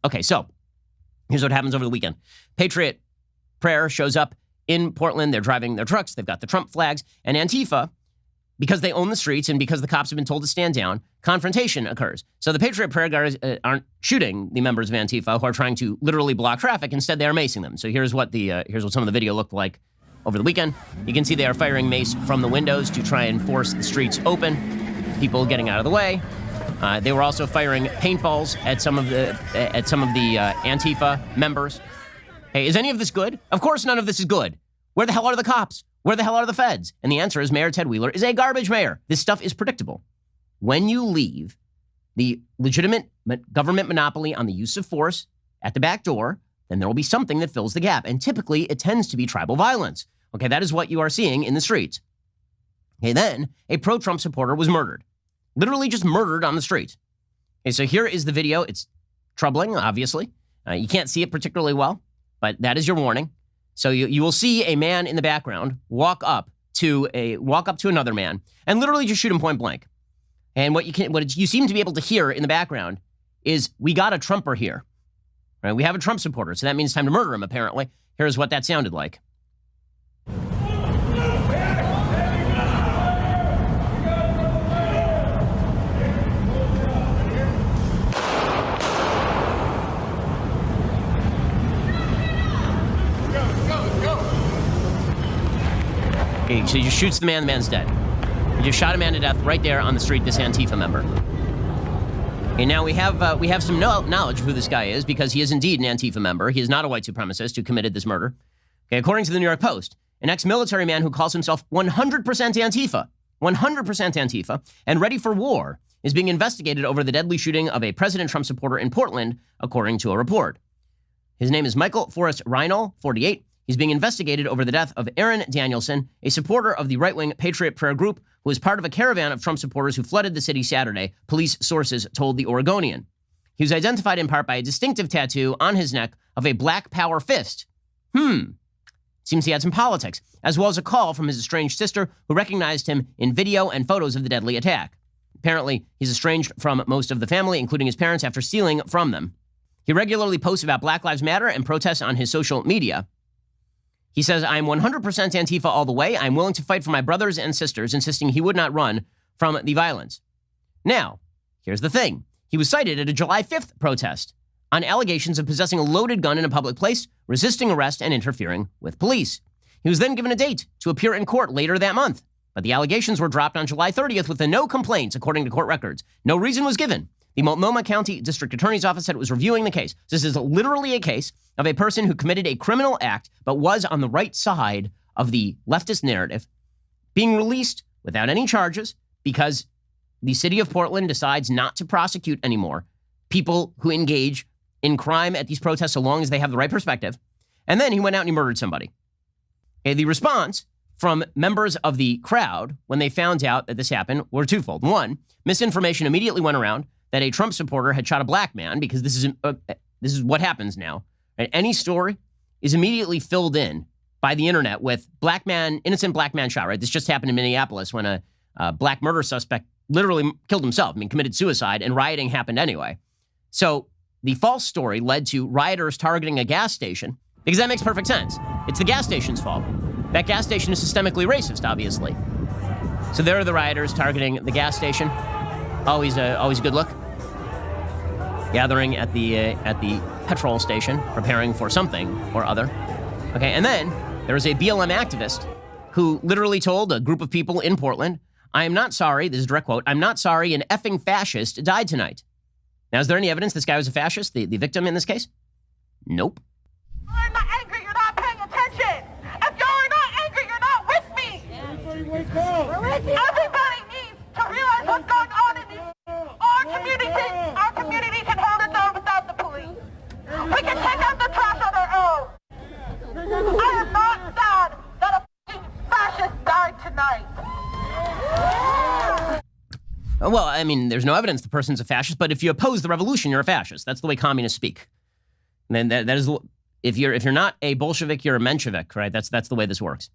Okay, so here's what happens over the weekend. Patriot Prayer shows up in Portland. They're driving their trucks. They've got the Trump flags. And Antifa, because they own the streets and because the cops have been told to stand down, confrontation occurs. So the Patriot Prayer guys aren't shooting the members of Antifa who are trying to literally block traffic. Instead, they are macing them. So here's what some of the video looked like over the weekend. You can see they are firing mace from the windows to try and force the streets open, people getting out of the way. They were also firing paintballs at some of the Antifa members. Hey, is any of this good? Of course none of this is good. Where the hell are the cops? Where the hell are the feds? And the answer is Mayor Ted Wheeler is a garbage mayor. This stuff is predictable. When you leave the legitimate government monopoly on the use of force at the back door, then there will be something that fills the gap. And typically it tends to be tribal violence. Okay, that is what you are seeing in the streets. Okay, then a pro-Trump supporter was murdered. Literally just murdered on the street. Okay, so here is the video. It's troubling, obviously. You can't see it particularly well, but that is your warning. So you will see a man in the background walk up to another man and literally just shoot him point blank. And what you seem to be able to hear in the background is, "We got a Trumper here." Right? We have a Trump supporter, so that means it's time to murder him, apparently. Here's what that sounded like. Okay, so he just shoots the man's dead. He just shot a man to death right there on the street, this Antifa member. Okay, now we have some knowledge of who this guy is because he is indeed an Antifa member. He is not a white supremacist who committed this murder. Okay, according to the New York Post, an ex-military man who calls himself 100% Antifa, and ready for war, is being investigated over the deadly shooting of a President Trump supporter in Portland, according to a report. His name is Michael Forrest Reinl, 48. He's being investigated over the death of Aaron Danielson, a supporter of the right-wing Patriot Prayer group who was part of a caravan of Trump supporters who flooded the city Saturday, police sources told the Oregonian. He was identified in part by a distinctive tattoo on his neck of a black power fist. Seems he had some politics, as well as a call from his estranged sister who recognized him in video and photos of the deadly attack. Apparently, he's estranged from most of the family, including his parents, after stealing from them. He regularly posts about Black Lives Matter and protests on his social media. He says, "I'm 100% Antifa all the way. I'm willing to fight for my brothers and sisters," insisting he would not run from the violence. Now, here's the thing. He was cited at a July 5th protest on allegations of possessing a loaded gun in a public place, resisting arrest, and interfering with police. He was then given a date to appear in court later that month, but the allegations were dropped on July 30th with no complaints, according to court records. No reason was given. The Multnomah County District Attorney's Office said it was reviewing the case. This is literally a case of a person who committed a criminal act but was on the right side of the leftist narrative being released without any charges because the city of Portland decides not to prosecute anymore people who engage in crime at these protests so long as they have the right perspective. And then he went out and he murdered somebody. Okay, the response from members of the crowd when they found out that this happened were twofold. One, misinformation immediately went around that a Trump supporter had shot a black man, because this is what happens now. Right? Any story is immediately filled in by the internet with innocent black man shot, right? This just happened in Minneapolis when a black murder suspect literally killed himself, committed suicide, and rioting happened anyway. So the false story led to rioters targeting a gas station, because that makes perfect sense. It's the gas station's fault. That gas station is systemically racist, obviously. So there are the rioters targeting the gas station. Always a good look. Gathering at the petrol station, preparing for something or other. Okay, and then there was a BLM activist who literally told a group of people in Portland, "I am not sorry," this is a direct quote, "I'm not sorry an effing fascist died tonight." Now, is there any evidence this guy was a fascist, the victim in this case? Nope. You're not angry, you're not paying attention. If you're not angry, you're not with me. Everybody wake up. Everybody needs to realize what's going on in these. Our community can hold its own without the police. We can take out the trash on our own. I am not sad that a f***ing fascist died tonight. Well, there's no evidence the person's a fascist, but if you oppose the revolution, you're a fascist. That's the way communists speak. And then that is, if you're not a Bolshevik, you're a Menshevik, right? That's the way this works.